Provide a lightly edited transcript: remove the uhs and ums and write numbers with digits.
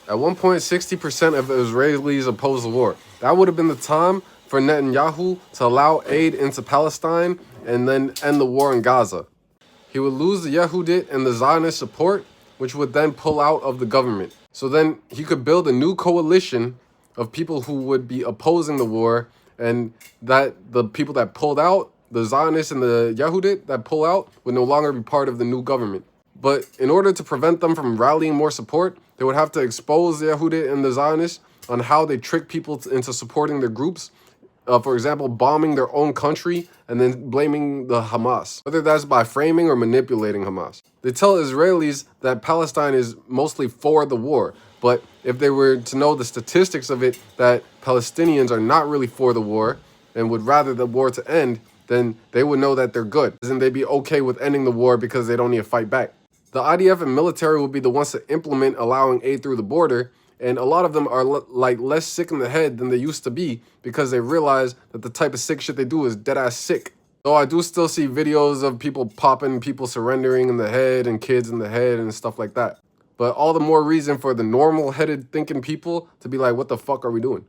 At one point, 60% of Israelis opposed the war. That would have been the time for Netanyahu to allow aid into Palestine and then end the war in Gaza. He would lose the Yehudit and the Zionist support, which would then pull out of the government. So then he could build a new coalition of people who would be opposing the war, and that the people that pulled out, the Zionists and the Yehudit that pull out, would no longer be part of the new government. But in order to prevent them from rallying more support, they would have to expose the Yehudit and the Zionists on how they trick people into supporting their groups. For example, bombing their own country and then blaming the Hamas, whether that's by framing or manipulating Hamas. They tell Israelis that Palestine is mostly for the war, but if they were to know the statistics of it, that Palestinians are not really for the war and would rather the war to end, then they would know that they're good. And they'd be okay with ending the war because they don't need to fight back. The IDF and military will be the ones to implement allowing aid through the border, and a lot of them are less sick in the head than they used to be because they realize that the type of sick shit they do is dead-ass sick. Though I do still see videos of people popping, people surrendering in the head and kids in the head and stuff like that. But all the more reason for the normal-headed thinking people to be like, what the fuck are we doing?